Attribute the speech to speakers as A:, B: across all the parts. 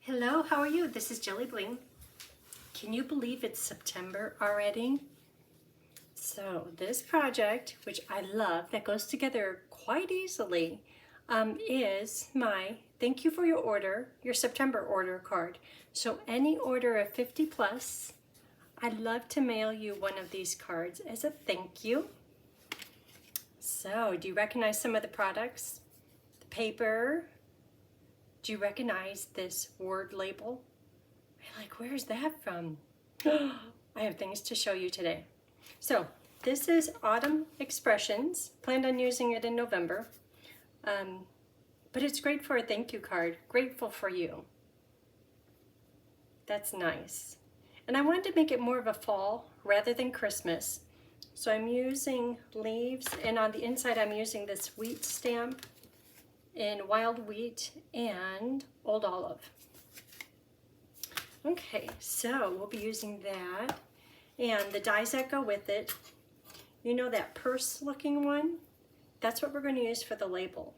A: Hello, how are you? This is Jelly Bling. Can you believe it's September already? So this project, which I love, that goes together quite easily, is my thank you for your order, your September order card. So any order of 50 plus, I'd love to mail you one of these cards as a thank you. So do you recognize some of the products? The paper. Do you recognize this word label? You're like, where's that from? I have things to show you today. So this is Autumn Expressions. Planned on using it in November. But it's great for a thank you card. Grateful for you. That's nice. And I wanted to make it more of a fall rather than Christmas. So I'm using leaves, and on the inside I'm using this wheat stamp in wild wheat and old olive. Okay, so we'll be using that, and the dies that go with it. You know that purse looking one? That's what we're going to use for the label.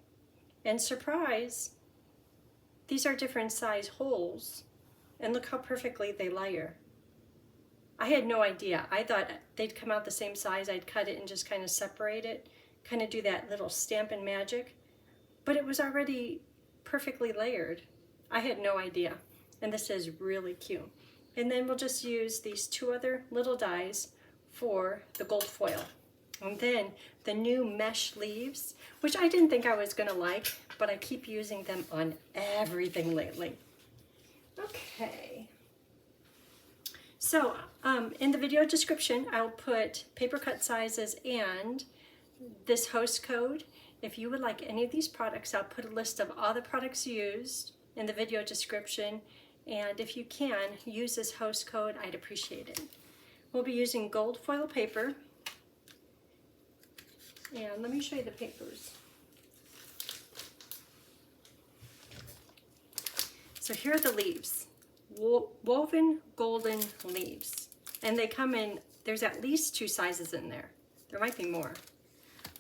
A: And surprise, these are different size holes, and look how perfectly they layer. I had no idea. I thought they'd come out the same size. I'd cut it and just kind of separate it, kind of do that little Stampin' Magic. But it was already perfectly layered. I had no idea. And this is really cute. And then we'll just use these two other little dies for the gold foil. And then the new mesh leaves, which I didn't think I was gonna like, but I keep using them on everything lately. Okay. So in the video description, I'll put paper cut sizes and this host code. If you would like any of these products, I'll put a list of all the products used in the video description. And if you can, use this host code, I'd appreciate it. We'll be using gold foil paper. And let me show you the papers. So here are the leaves. Woven golden leaves. And they come in, there's at least 2 sizes in there. There might be more.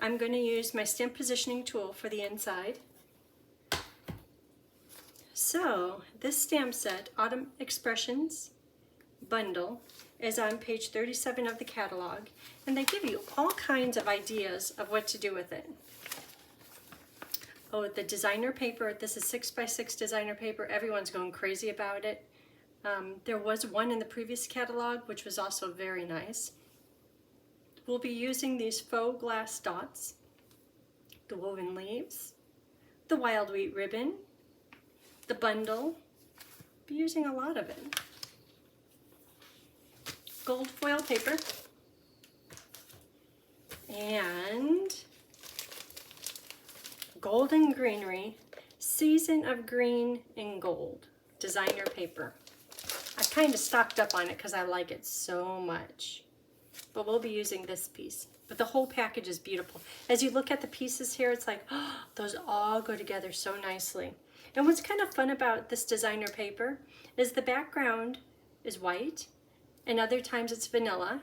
A: I'm going to use my stamp positioning tool for the inside. So this stamp set, Autumn Expressions bundle, is on page 37 of the catalog, and they give you all kinds of ideas of what to do with it. Oh, the designer paper, this is 6x6 designer paper. Everyone's going crazy about it. There was one in the previous catalog, which was also very nice. We'll be using these faux glass dots, the woven leaves, the wild wheat ribbon, the bundle. Be using a lot of it. Gold foil paper, and Golden Greenery, Season of Green and Gold, designer paper. I've kind of stocked up on it because I like it so much. But we'll be using this piece. But the whole package is beautiful. As you look at the pieces here, it's like, oh, those all go together so nicely. And what's kind of fun about this designer paper is the background is white, and other times it's vanilla.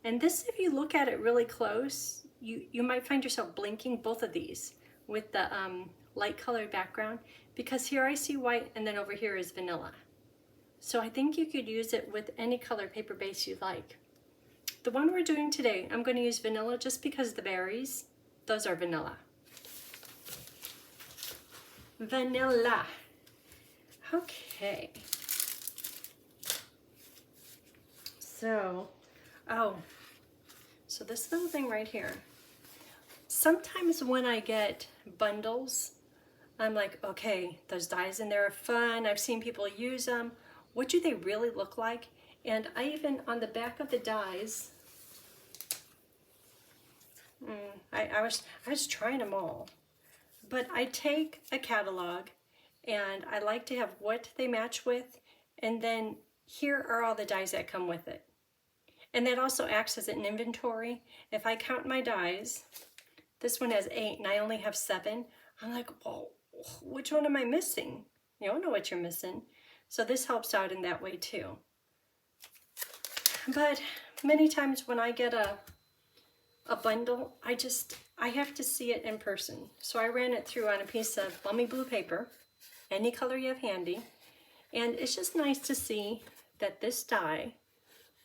A: And this, if you look at it really close, you might find yourself blinking both of these with the light colored background, because here I see white and then over here is vanilla. So I think you could use it with any color paper base you like. The one we're doing today, I'm going to use vanilla just because the berries, those are vanilla. Vanilla. Okay. So this little thing right here. Sometimes when I get bundles, I'm like, okay, those dies in there are fun. I've seen people use them. What do they really look like? And I even, on the back of the dies, I was trying them all. But I take a catalog, and I like to have what they match with, and then here are all the dies that come with it. And that also acts as an inventory. If I count my dies, this one has 8 and I only have 7. I'm like, well, which one am I missing? You don't know what you're missing. So this helps out in that way too. But many times when I get a bundle, I have to see it in person. So I ran it through on a piece of balmy blue paper, any color you have handy, And it's just nice to see that this die,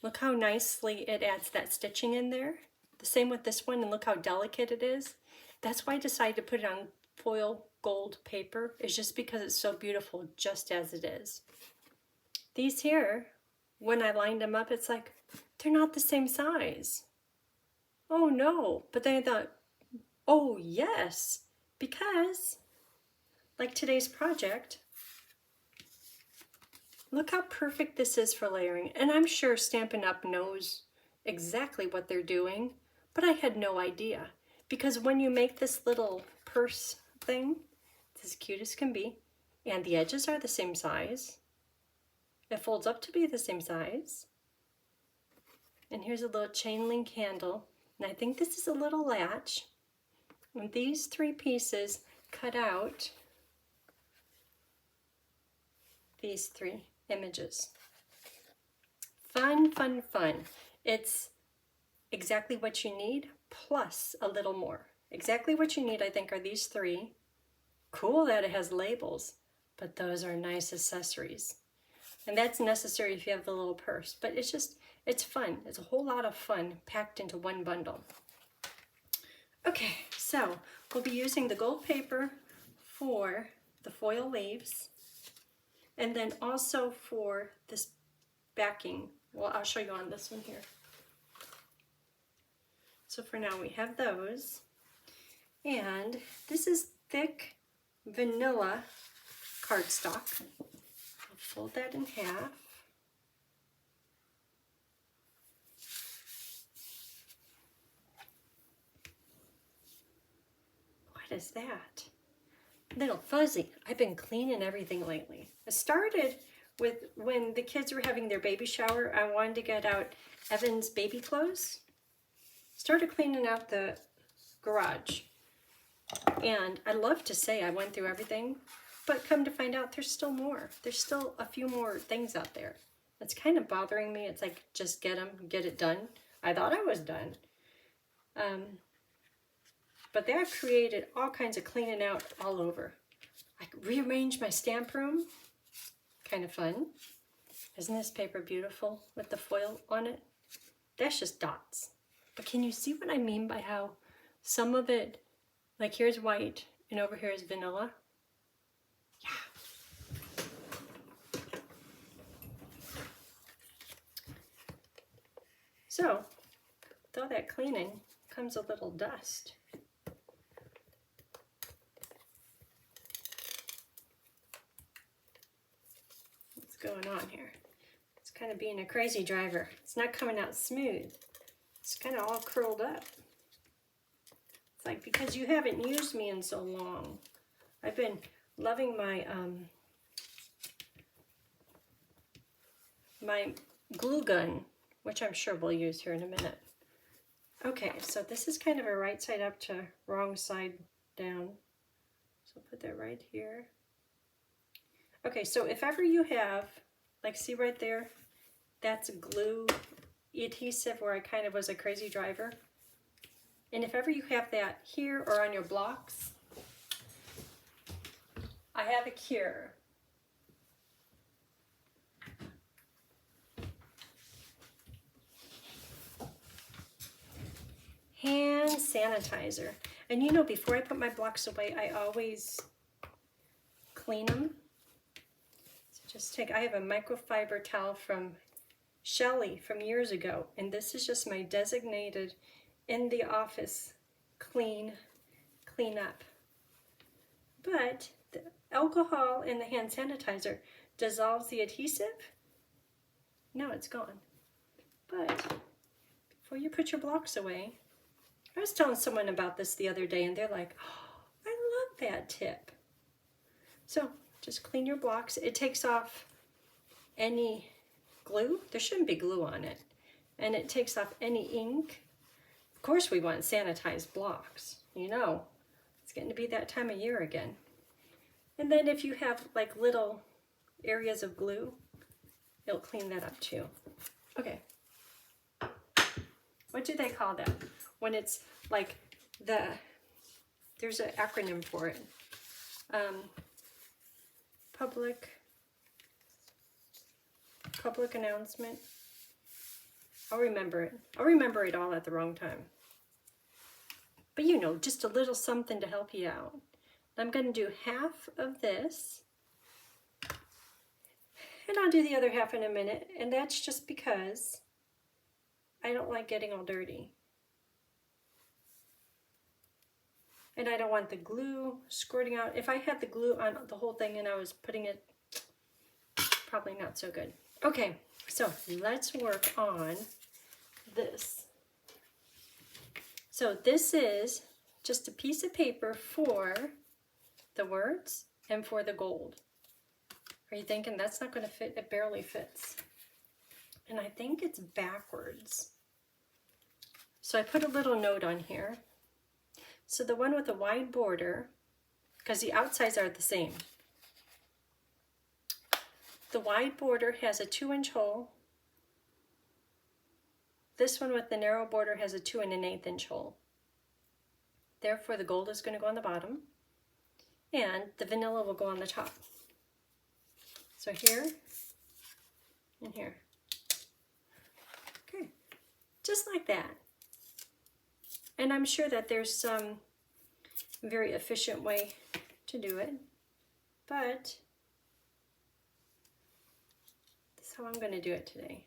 A: look how nicely it adds that stitching in there. The same with this one, and look how delicate it is. That's why I decided to put it on foil gold paper, is just because it's so beautiful just as it is. These here, when I lined them up, it's like, they're not the same size. Oh no, but then I thought, oh yes, because like today's project, look how perfect this is for layering. And I'm sure Stampin' Up! Knows exactly what they're doing, but I had no idea. Because when you make this little purse thing, it's as cute as can be, and the edges are the same size. It folds up to be the same size. And here's a little chain link handle. And I think this is a little latch. And these 3 pieces cut out these 3 images. Fun, fun, fun. It's exactly what you need, plus a little more. Exactly what you need, I think, are these 3. Cool that it has labels, but those are nice accessories. And that's necessary if you have the little purse. But it's just, it's fun. It's a whole lot of fun packed into one bundle. Okay, so we'll be using the gold paper for the foil leaves. And then also for this backing. Well, I'll show you on this one here. So for now we have those. And this is thick vanilla cardstock. I'll fold that in half. What is that? Little fuzzy. I've been cleaning everything lately. It started with when the kids were having their baby shower. I wanted to get out Evan's baby clothes. Started cleaning out the garage. And I love to say I went through everything, but come to find out there's still more. There's still a few more things out there. It's kind of bothering me. It's like, just get them, get it done. I thought I was done. But that created all kinds of cleaning out all over. I rearranged my stamp room. Kind of fun. Isn't this paper beautiful with the foil on it? That's just dots. But can you see what I mean by how some of it, like here's white and over here is vanilla? Yeah. So, with all that cleaning comes a little dust. What's going on here? It's kind of being a crazy driver. It's not coming out smooth. It's kind of all curled up. It's like because you haven't used me in so long. I've been loving my my glue gun, which I'm sure we'll use here in a minute. Okay, so this is kind of a right side up to wrong side down. So put that right here. Okay, so if ever you have, like see right there, that's glue adhesive where I kind of was a crazy driver. And if ever you have that here or on your blocks, I have a cure. Hand sanitizer. And you know, before I put my blocks away, I always clean them. So just take, I have a microfiber towel from Shelly from years ago, and this is just my designated in the office clean up. But the alcohol in the hand sanitizer dissolves the adhesive. Now it's gone. But before you put your blocks away, I was telling someone about this the other day and they're like, oh, I love that tip. So just clean your blocks. It takes off any glue. There shouldn't be glue on it. And it takes off any ink. Of course we want sanitized blocks. You know, it's getting to be that time of year again. And then if you have like little areas of glue, it'll clean that up too. Okay. What do they call that? When it's like there's an acronym for it. Public public announcement. I'll remember it. I'll remember it all at the wrong time. But you know, just a little something to help you out. I'm going to do half of this. And I'll do the other half in a minute. And that's just because I don't like getting all dirty. And I don't want the glue squirting out. If I had the glue on the whole thing and I was putting it, probably not so good. Okay, so let's work on this. So this is just a piece of paper for the words and for the gold. Are you thinking that's not going to fit? It barely fits. And I think it's backwards. So I put a little note on here. So the one with the wide border, because the outsides are the same. The wide border has a 2-inch hole. This one with the narrow border has a 2 1/8 inch hole. Therefore the gold is going to go on the bottom and the vanilla will go on the top. So here and here. Okay, just like that. And I'm sure that there's some very efficient way to do it, but that's how I'm going to do it today.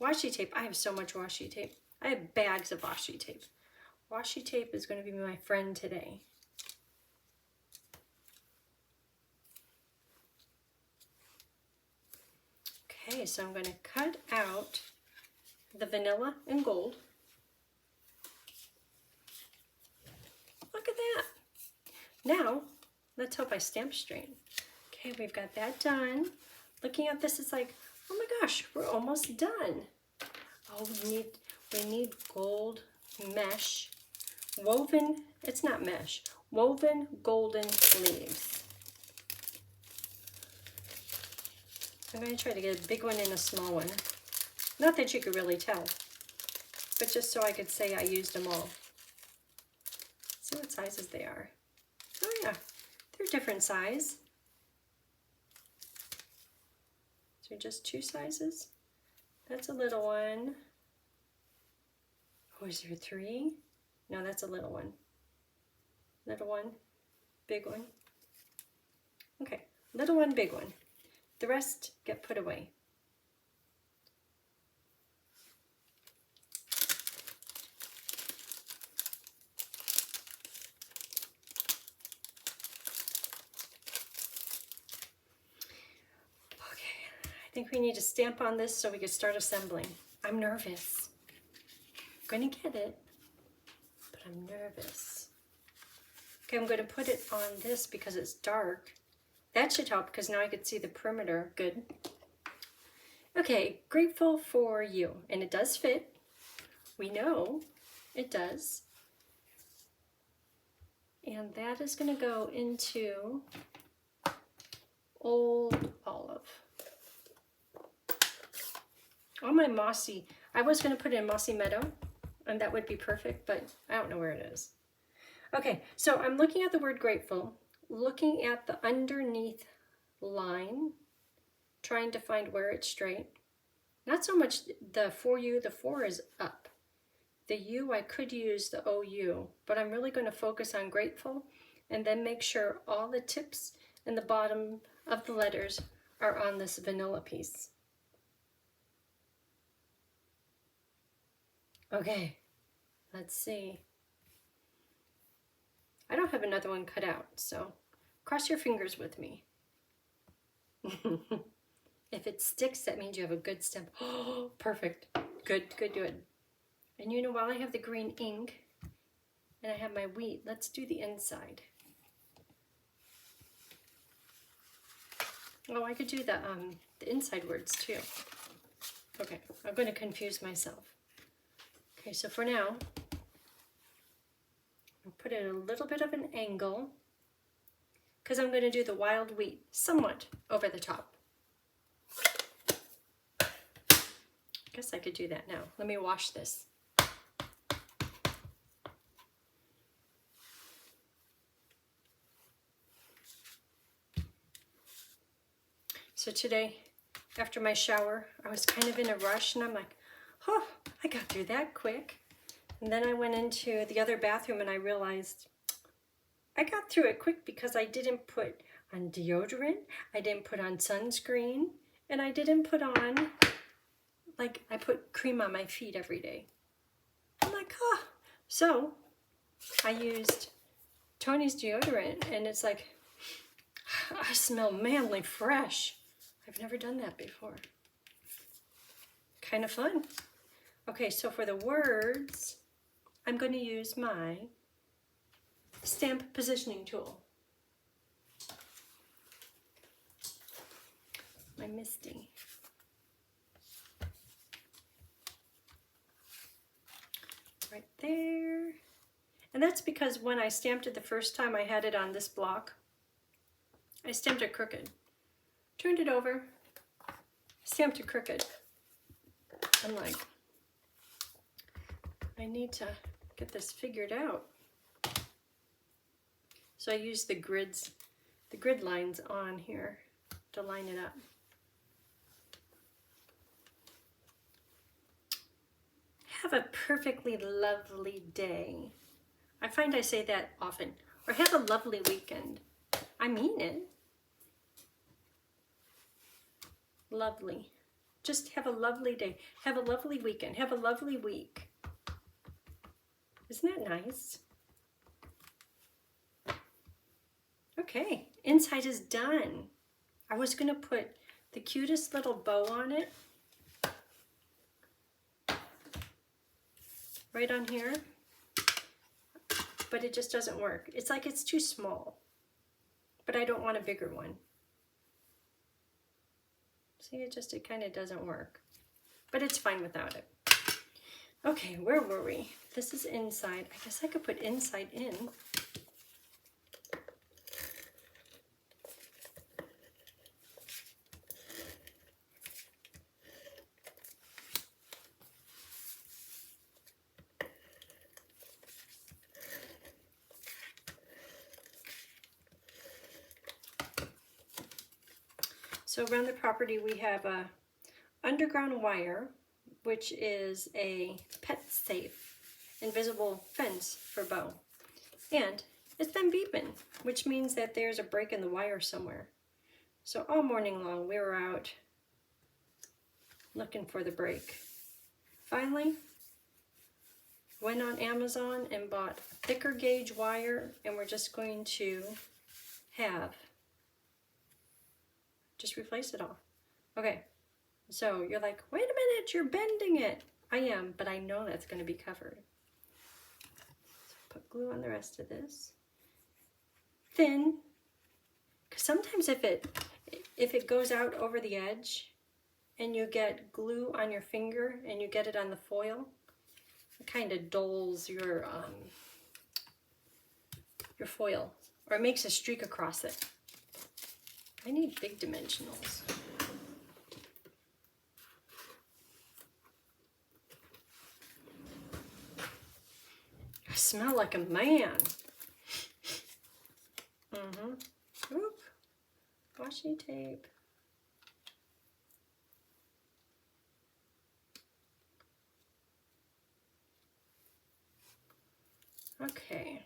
A: Washi tape. I have so much washi tape. I have bags of washi tape. Washi tape is going to be my friend today. Okay, so I'm going to cut out the vanilla and gold. Look at that. Now, let's hope I stamp straight. Okay, we've got that done. Looking at this, it's like, oh my gosh, we're almost done. Oh, we need gold mesh, woven, it's not mesh, woven golden leaves. I'm going to try to get a big one and a small one. Not that you could really tell, but just so I could say I used them all. See what sizes they are. Oh yeah, they're different size. So just 2 sizes. That's a little one. Oh, is there 3? No, that's a little one. Little one, big one. Okay, little one, big one. The rest get put away. I think we need to stamp on this so we can start assembling. I'm nervous. I'm gonna get it, but I'm nervous. Okay, I'm gonna put it on this because it's dark. That should help because now I can see the perimeter good. Okay, grateful for you. And it does fit. We know it does. And that is gonna go into Old Olive. All my mossy, I was going to put in Mossy Meadow, and that would be perfect, but I don't know where it is. Okay, so I'm looking at the word grateful, looking at the underneath line, trying to find where it's straight. Not so much the for you, the 4 is up. The U, I could use the OU, but I'm really going to focus on grateful, and then make sure all the tips and the bottom of the letters are on this vanilla piece. Okay, let's see. I don't have another one cut out, so cross your fingers with me. If it sticks, that means you have a good stamp. Oh, perfect. Good, good, good. And you know, while I have the green ink and I have my wheat, let's do the inside. Oh, I could do the inside words too. Okay, I'm going to confuse myself. Okay, so for now, I'll put it at a little bit of an angle because I'm going to do the wild wheat somewhat over the top. I guess I could do that now. Let me wash this. So today, after my shower. I was kind of in a rush and I'm like, oh, I got through that quick. And then I went into the other bathroom and I realized I got through it quick because I didn't put on deodorant, I didn't put on sunscreen, and I didn't put on, like, I put cream on my feet every day. I'm like, oh. So I used Tony's deodorant and it's like, I smell manly fresh. I've never done that before. Kind of fun. Okay, so for the words, I'm going to use my stamp positioning tool. My Misty. Right there. And that's because when I stamped it the first time, I had it on this block. I stamped it crooked. Turned it over, stamped it crooked. I'm like, I need to get this figured out. So I used the grid lines on here to line it up. Have a perfectly lovely day. I find I say that often. Or have a lovely weekend. I mean it. Lovely. Just have a lovely day. Have a lovely weekend. Have a lovely week. Isn't that nice? Okay, inside is done. I was going to put the cutest little bow on it. Right on here. But it just doesn't work. It's like it's too small. But I don't want a bigger one. See, it kind of doesn't work. But it's fine without it. Okay, where were we? This is inside. I guess I could put inside in. So around the property we have a underground wire, which is a pet safe, invisible fence for Bo. And it's been beeping, which means that there's a break in the wire somewhere. So all morning long we were out looking for the break. Finally, went on Amazon and bought thicker gauge wire, and we're just going to just replace it all. Okay, so you're like, wait a minute, you're bending it. I am, but I know that's going to be covered. So put glue on the rest of this. Thin, because sometimes if it goes out over the edge and you get glue on your finger and you get it on the foil, it kind of dulls your foil, or it makes a streak across it. I need big dimensionals. I smell like a man. Oop. Washi tape. Okay.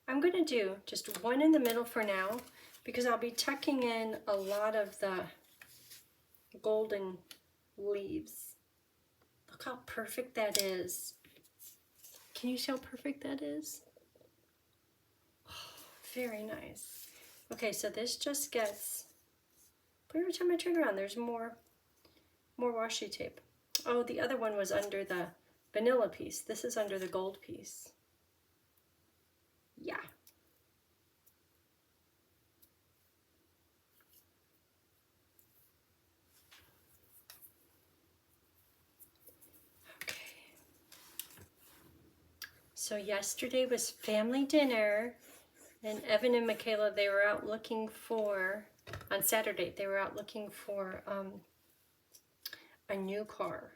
A: I'm going to do just one in the middle for now, because I'll be tucking in a lot of the golden leaves. Look how perfect that is. Can you see how perfect that is? Oh, very nice. Okay, so this just gets, but every time I turn around, there's more washi tape. Oh, the other one was under the vanilla piece. This is under the gold piece. Yeah. So yesterday was family dinner, and Evan and Michaela, they were out looking for, on Saturday, they were out looking for a new car.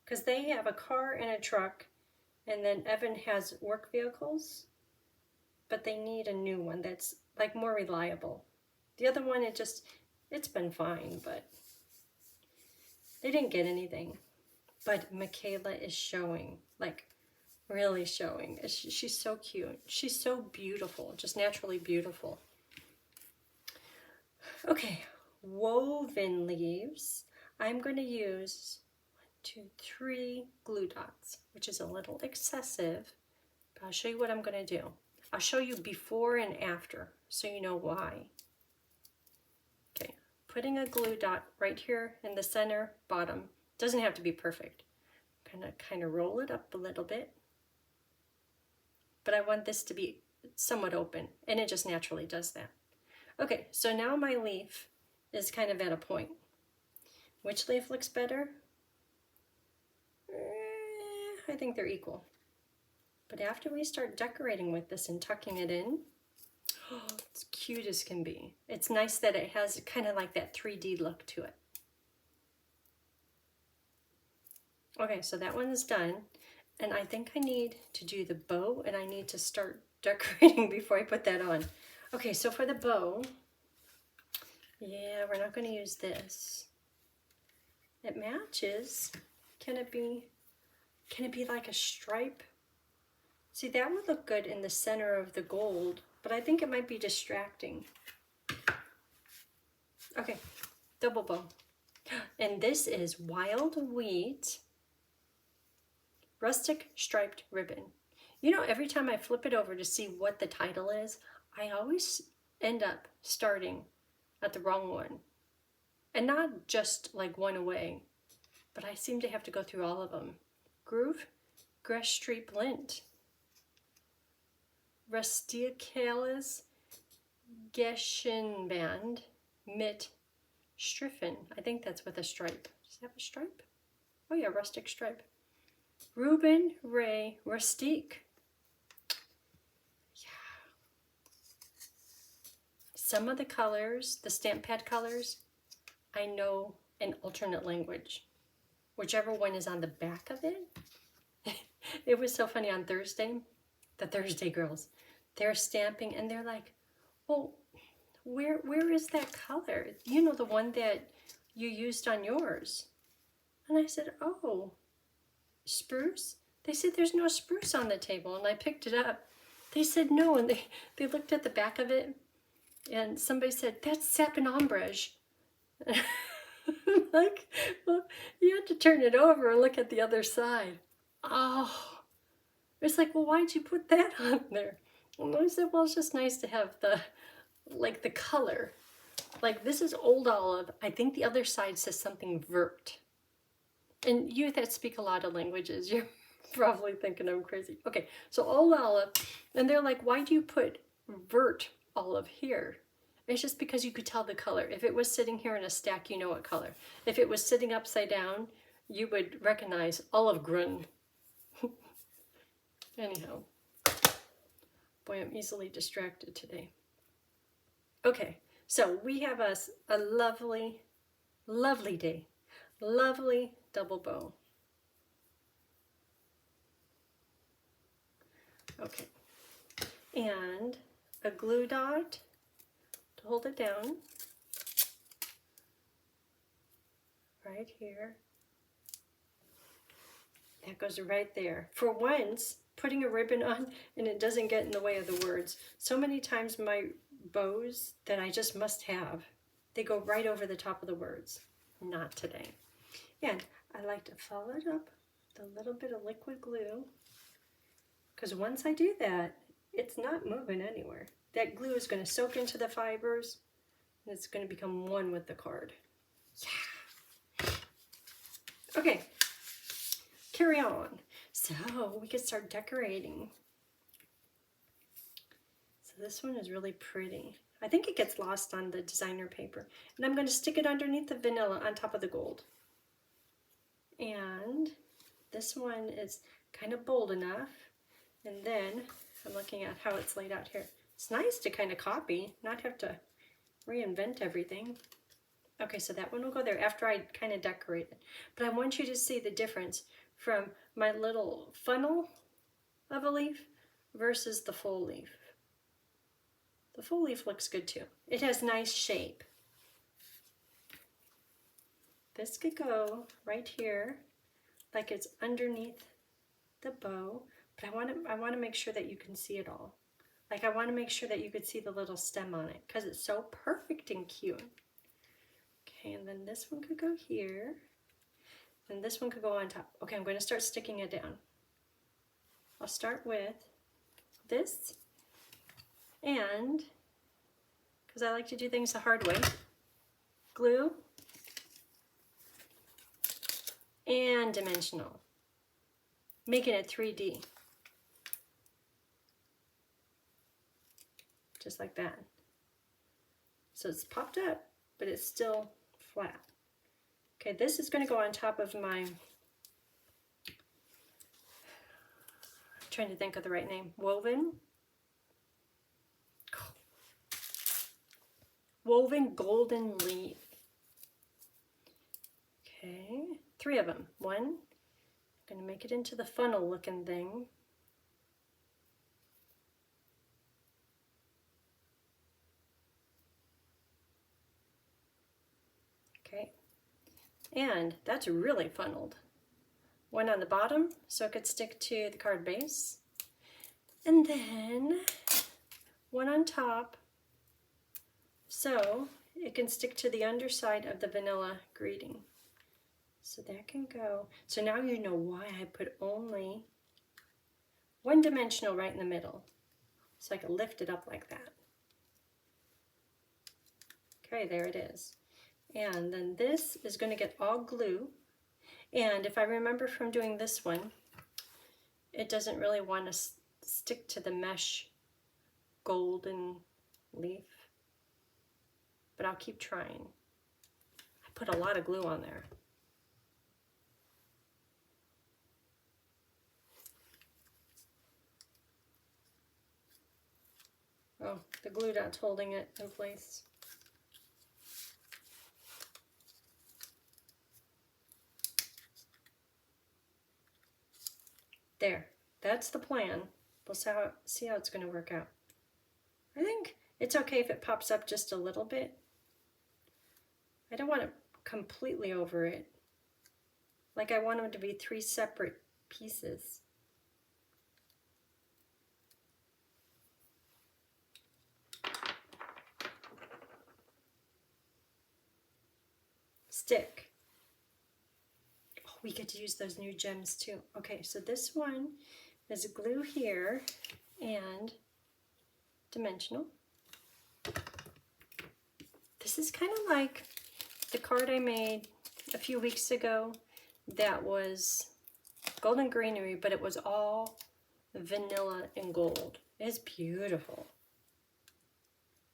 A: Because they have a car and a truck, and then Evan has work vehicles, but they need a new one that's like more reliable. The other one, It's been fine, but they didn't get anything. But Michaela is showing, like really showing. She's so cute. She's so beautiful, just naturally beautiful. Okay, woven leaves. I'm going to use 1, 2, 3 glue dots, which is a little excessive, but I'll show you what I'm going to do. I'll show you before and after so you know why. Okay, putting a glue dot right here in the center bottom. Doesn't have to be perfect. I'm going to kind of roll it up a little bit. But I want this to be somewhat open, and it just naturally does that. Okay, so now my leaf is kind of at a point. Which leaf looks better? I think they're equal. But after we start decorating with this and tucking it in, oh, it's cute as can be. It's nice that it has kind of like that 3D look to it. Okay, so that one is done. And I think I need to do the bow, and I need to start decorating before I put that on. Okay, so for the bow, yeah, we're not going to use this. It matches. Can it be like a stripe? See, that would look good in the center of the gold, but I think it might be distracting. Okay, double bow. And this is Wild Wheat Rustic Striped Ribbon. You know, every time I flip it over to see what the title is, I always end up starting at the wrong one. And not just like one away, but I seem to have to go through all of them. Groove, Gresh Street Lint, Rusticalis, Geschenband, Mit, Striffen. I think that's with a stripe. Does it have a stripe? Oh yeah, rustic stripe. Reuben Ray Rustique. Yeah. Some of the colors, the stamp pad colors, I know in alternate language. Whichever one is on the back of it. It was so funny on Thursday, the Thursday girls, they're stamping and they're like, oh, where is that color? You know, the one that you used on yours. And I said, oh, spruce? They said there's no spruce on the table, and I picked it up. They said no, and they looked at the back of it, and somebody said, that's sapin ombrage. Like, well, you had to turn it over and look at the other side. Oh, it's like, well, why'd you put that on there? And I said, well, it's just nice to have the color. Like, this is Old Olive. I think the other side says something vert. And you that speak a lot of languages, you're probably thinking I'm crazy. Okay, so Old Olive, and they're like, why do you put vert olive here? It's just because you could tell the color. If it was sitting here in a stack, you know what color. If it was sitting upside down, you would recognize olive green. Anyhow, boy, I'm easily distracted today. Okay, so we have a lovely, lovely day. Lovely double bow. Okay, and a glue dot to hold it down right here. That goes right there. For once, putting a ribbon on and it doesn't get in the way of the words. So many times my bows that I just must have, they go right over the top of the words. Not today. And I like to follow it up with a little bit of liquid glue, because once I do that, it's not moving anywhere. That glue is going to soak into the fibers and it's going to become one with the card. Yeah. Okay, carry on. So we can start decorating. So this one is really pretty. I think it gets lost on the designer paper. And I'm going to stick it underneath the vanilla on top of the gold. And this one is kind of bold enough. And then I'm looking at how it's laid out here. It's nice to kind of copy, not have to reinvent everything. Okay, so that one will go there after I kind of decorate it. But I want you to see the difference from my little funnel of a leaf versus the full leaf. The full leaf looks good too. It has nice shape. This could go right here, like it's underneath the bow, but I want to make sure that you can see it all. Like I want to make sure that you could see the little stem on it because it's so perfect and cute. Okay, and then this one could go here, and this one could go on top. Okay, I'm going to start sticking it down. I'll start with this, and because I like to do things the hard way, glue and dimensional, making it 3D. Just like that. So it's popped up, but it's still flat. Okay, this is going to go on top of my, I'm trying to think of the right name, woven golden leaf. Okay, 3 of them. One, I'm going to make it into the funnel looking thing. Okay, and that's really funneled. One on the bottom so it could stick to the card base, and then one on top so it can stick to the underside of the vanilla greeting. So that can go. So now you know why I put only one dimensional right in the middle, so I can lift it up like that. Okay, there it is. And then this is going to get all glue. And if I remember from doing this one, it doesn't really want to stick to the mesh golden leaf, but I'll keep trying. I put a lot of glue on there. Oh, the glue dot's holding it in place. There, that's the plan. We'll see how it's going to work out. I think it's okay if it pops up just a little bit. I don't want it completely over it. Like I want them to be 3 separate pieces. Stick. Oh, we get to use those new gems too. Okay, so this one is glue here and dimensional. This is kind of like the card I made a few weeks ago that was golden greenery, but it was all vanilla and gold. It's beautiful.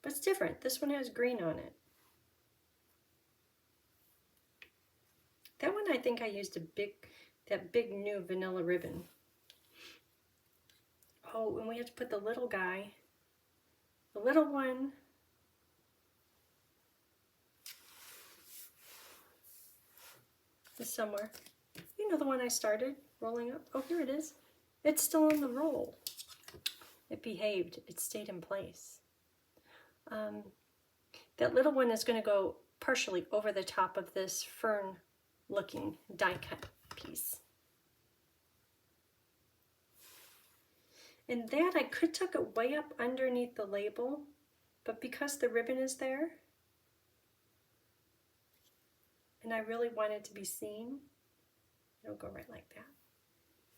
A: But it's different. This one has green on it. That one I think I used that big new vanilla ribbon. Oh, and we have to put the little guy, the little one. Is somewhere. You know the one I started rolling up? Oh, here it is. It's still on the roll. It behaved. It stayed in place. That little one is going to go partially over the top of this fern looking die cut piece. And that I could tuck it way up underneath the label, but because the ribbon is there and I really want it to be seen, it'll go right like that.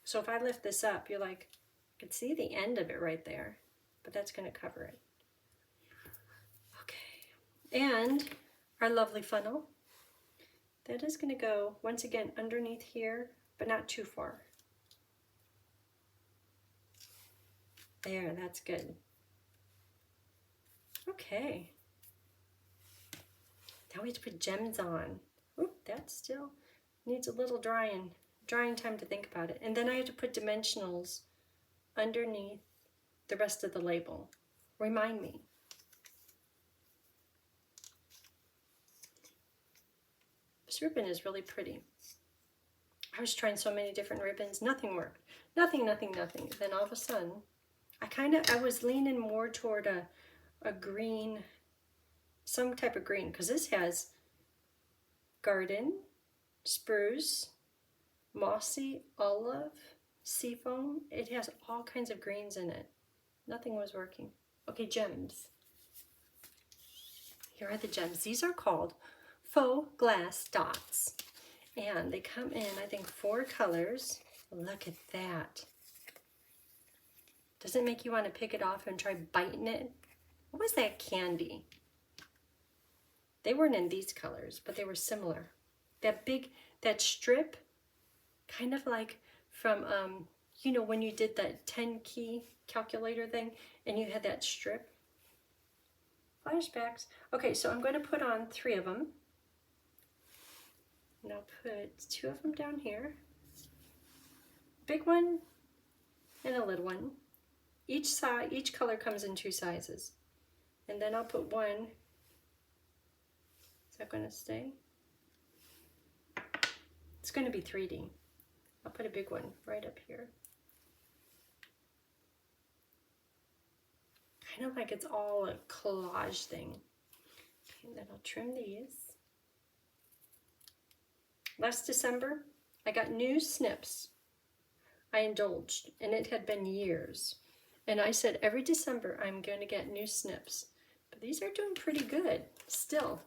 A: So if I lift this up, you're like, you can see the end of it right there, but that's going to cover it. Okay, and our lovely funnel, that is going to go once again underneath here, but not too far. There, that's good. Okay. Now we have to put gems on. Oop, that still needs a little drying time to think about it. And then I have to put dimensionals underneath the rest of the label. Remind me. This ribbon is really pretty. I was trying so many different ribbons. Nothing worked. Nothing. Then all of a sudden, I was leaning more toward a green, some type of green, because this has garden, spruce, mossy, olive, seafoam. It has all kinds of greens in it. Nothing was working. Okay, gems. Here are the gems. These are called faux glass dots. And they come in, I think, 4 colors. Look at that. Does it make you want to pick it off and try biting it? What was that candy? They weren't in these colors, but they were similar. That strip, kind of like from, you know, when you did that 10-key calculator thing and you had that strip. Flashbacks. Okay, so I'm going to put on 3 of them. And I'll put 2 of them down here. Big one and a little one. Each color comes in 2 sizes. And then I'll put one. Is that going to stay? It's going to be 3D. I'll put a big one right up here. Kind of like it's all a collage thing. Okay, and then I'll trim these. Last December, I got new snips. I indulged, and it had been years. And I said every December I'm going to get new snips. But these are doing pretty good still.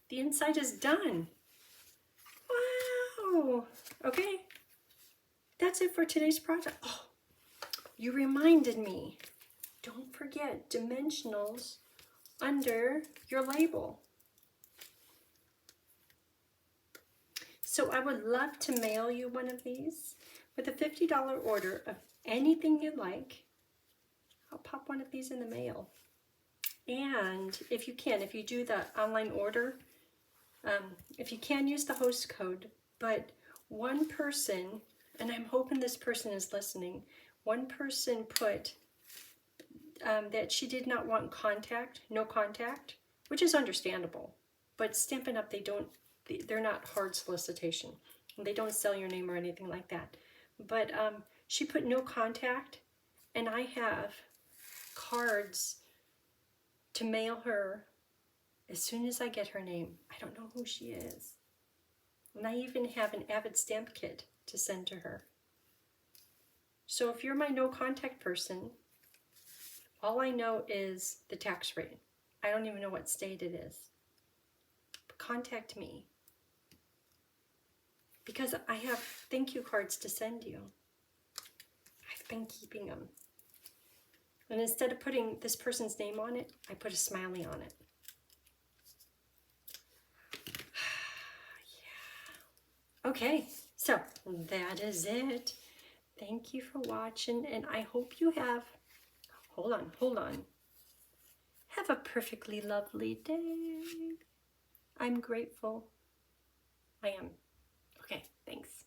A: The inside is done. Wow. Okay. That's it for today's project. Oh, you reminded me. Don't forget dimensionals under your label. So I would love to mail you one of these. With a $50 order of anything you like, I'll pop one of these in the mail. And if you can, if you do the online order, if you can, use the host code. But one person, and I'm hoping this person is listening, one person put that she did not want contact, no contact, which is understandable. But Stampin' Up, they're not hard solicitation. They don't sell your name or anything like that. But she put no contact, and I have cards to mail her as soon as I get her name. I don't know who she is. And I even have an Avid stamp kit to send to her. So if you're my no contact person, all I know is the tax rate. I don't even know what state it is. But contact me. Because I have thank you cards to send you. I've been keeping them. And instead of putting this person's name on it, I put a smiley on it. Yeah. Okay, so that is it. Thank you for watching, and I hope you have, hold on. Have a perfectly lovely day. I'm grateful. I am. Okay, thanks.